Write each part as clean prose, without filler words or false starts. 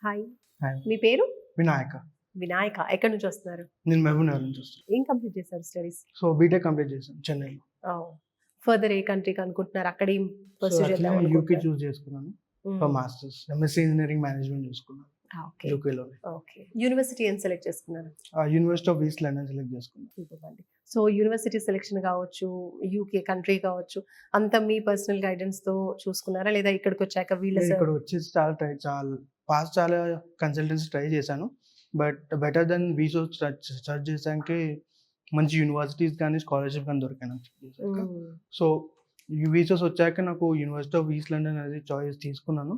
Hi. Hi. మీ పేరు? వినాయక. వినాయక. ఎక్కడి నుంచి వస్తున్నారు? నేను మహబూబ్‌నగర్ నుంచి వస్తున్నా. ఏం కంప్లీట్ చేశారు స్టడీస్? సో బీటెక్ కంప్లీట్ చేశాను చెన్నైలో. ఓహ్! ఫర్దర్ ఏ కంట్రీకి అనుకుంటున్నారు? అక్కడ ఏం సో పర్స్యూ యాక్చువల్లీ చేద్దాం నేను యూకే అనుకుంటున్నారు? చూస్ చేసుకున్నాను for masters. MSc engineering management చూసుకున్నాను ఓకే. యూకేలోనే. ఓకే. యూనివర్సిటీ ఏం సెలెక్ట్ చేసుకున్నారు? University of East London select చేసుకున్నాను. సూపర్ అండి. సో యూనివర్సిటీ సెలెక్షన్ కావచ్చు, యూకే కంట్రీ కావచ్చు, అంతా మీ పర్సనల్ గైడెన్స్‌తో చూసుకున్నారా? లేదా ఇక్కడికి వచ్చాక వీళ్ళ నేను ఇక్కడ వచ్చేసి చాలా కన్సల్టెన్సీ ట్రై చేశాను. బట్ బెటర్ దెన్ వీసోస్ సెర్చ్ చేసాకే మంచి యూనివర్సిటీస్ కానీ స్కాలర్‌షిప్ కానీ దొరికాయి నాకు check చేశాక. సో ఈ వీసోస్ వచ్చాక నాకు యూనివర్సిటీ ఆఫ్ ఈస్ట్ లండన్ అనేది చాయిస్ తీసుకున్నాను.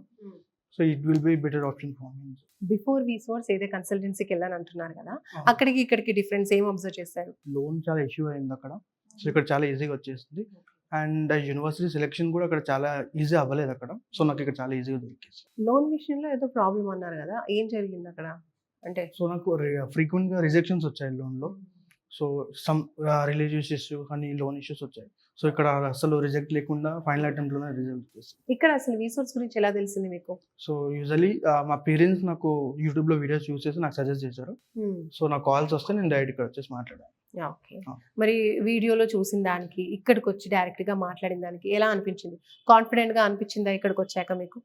So it will be better option for me. Before వీసోర్స్ ఏదో కన్సల్టెన్సీకి వెళ్ళాను అంటున్నారు కదా, అక్కడికి ఇక్కడికి డిఫరెన్స్ ఏం అబ్జర్వ్ చేశారు? లోన్ చాలా ఇష్యూ అయింది అక్కడ. సో ఇక్కడ చాలా ఈజీగా వచ్చేసింది. అండ్ యూనివర్సిటీ సెలెక్షన్ కూడా అక్కడ చాలా ఈజీ అవ్వలేదు అక్కడ. సో నాకు ఇక్కడ చాలా ఈజీగా దొరికేసి. లోన్ విషయంలో ఏదో ప్రాబ్లం అన్నారు కదా, ఏం జరిగింది అక్కడ? అంటే సో నాకు ఫ్రీక్వెంట్గా రిజెక్షన్స్ వచ్చాయి లోన్లో. సో సమ్ రిలేటివ్స్ ఇష్యూ కానీ లోన్ ఇష్యూస్ వచ్చాయి. సో ఇక్కడ అసలు రిజెక్ట్ లేకుండా ఫైనల్ అటెంప్ట్లోనే రిజల్ట్ వచ్చేసింది. ఇక్కడ అసలు వీసోర్స్ గురించి ఎలా తెలిసింది మీకు? సో యూజువలీ మా పేరెంట్స్ నాకు యూట్యూబ్లో వీడియోస్ చూస్ చేసి నాకు సజెస్ట్ చేశారు. సో నాకు కాల్స్ వస్తే నేను డైరెక్ట్ ఇక్కడ వచ్చేసి మాట్లాడాను. ఓకే. మరి వీడియోలో చూసిన దానికి ఇక్కడికి వచ్చి డైరెక్ట్ గా మాట్లాడిన దానికి ఎలా అనిపించింది? కాన్ఫిడెంట్ గా అనిపించిందా ఇక్కడికి వచ్చాక మీకు?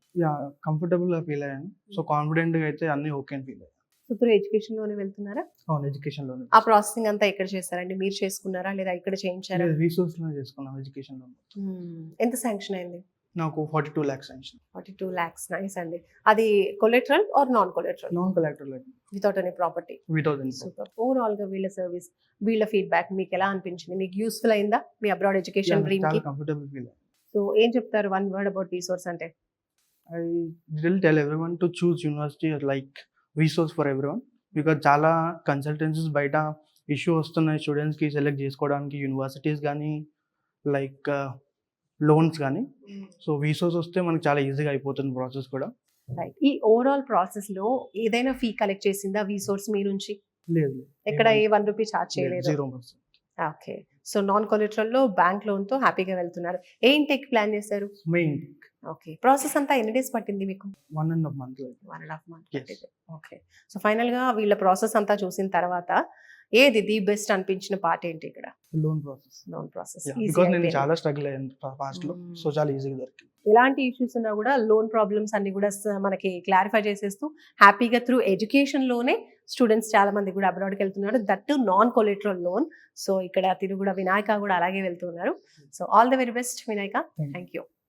కంఫర్టబుల్గా ఫీల్ అయ్యాను. సో కాన్ఫిడెంట్గా అయితే అన్నీ ఓకే అని ఫీల్ అయ్యాను. సో త్రూ ఎడ్యుకేషన్ లోనే వెళ్తున్నారా? అవును, ఎడ్యుకేషన్లోనే. ఆ ప్రాసెసింగ్ అంతా ఎక్కడ చేశారండి? మీరు చేసుకున్నారా లేదా ఇక్కడ చేయించారా? రీసోర్స్లోనే చేసుకున్నాను ఎడ్యుకేషన్లో. ఎంత శాంక్షన్ అయింది? నాకు 42 lakhs శాంక్షన్. 42 lakhs. నైస్ అండి. అది collateral or non collateral? Non collector without any property. Without super. Overall గా వీళ్ళ సర్వీస్, వీళ్ళ ఫీడ్బ్యాక్ మీకు ఎలా అనిపించింది? మీకు యూస్ఫుల్ అయిందా మీ అబ్రాడ్ ఎడ్యుకేషన్ డ్రీమ్ కి? చాలా కంఫర్టబుల్ ఫీల్. సో ఏం చెప్తారు వన్ వర్డ్ అబౌట్ వీసోర్స్ అంటే? I will tell everyone to choose university like resource for everyone, because చాలా కన్సల్టెన్సీస్ బయట ఇష్యూ వస్తున్నాయి స్టూడెంట్స్కి సెలెక్ట్ చేసుకోవడానికి, యూనివర్సిటీస్ కానీ లైక్ లోన్స్ కానీ. సో వీసోస్ వస్తే మనకు చాలా ఈజీగా అయిపోతుంది ప్రాసెస్ కూడా. రైట్. ఈ ఓవరాల్ ప్రాసెస్ లో ఏదైనా ఫీ కలెక్ట్ చేసిందా వీసోర్స్ మీ నుంచి? లేదు, ఎక్కడ ఏ 1 రూపీ చార్జ్ చేయలేదు? 0%. ఓకే. సో నాన్ కొలెటరల్ లో బ్యాంక్ లోన్ తో హ్యాపీగా వెళ్తున్నారు. ఏ ఇంటెక్ ప్లాన్ చేశారు? Main okay. ప్రాసెస్ అంతా ఎన్ని డేస్ పట్టింది మీకు? 1.5 month. 1.5 month Yes. పట్టింది. ఓకే. సో ఫైనల్ గా వీళ్ళ ప్రాసెస్ అంతా చూసిన తర్వాత ఏది ది బెస్ట్ అనిపించిన పార్ట్ ఏంటి ఇక్కడ? Loan process. Loan process because నేను చాలా స్ట్రగుల్ అయ్యాను పాస్ట్ లో. సో చాలా ఈజీగా దొరికింది. ఎలాంటి ఇష్యూస్ ఉన్నా కూడా లోన్ ప్రాబ్లమ్స్ అన్ని కూడా మనకి క్లారిఫై చేసేస్తూ హ్యాపీగా త్రూ ఎడ్యుకేషన్ లోనే స్టూడెంట్స్ చాలా మంది కూడా అబ్రాడ్కి వెళ్తున్నారు. That to non collateral loan. So ఇక్కడ తిరు కూడా వినాయక కూడా అలాగే వెళ్తున్నారు. So all the very best Vinayaka. Thank you.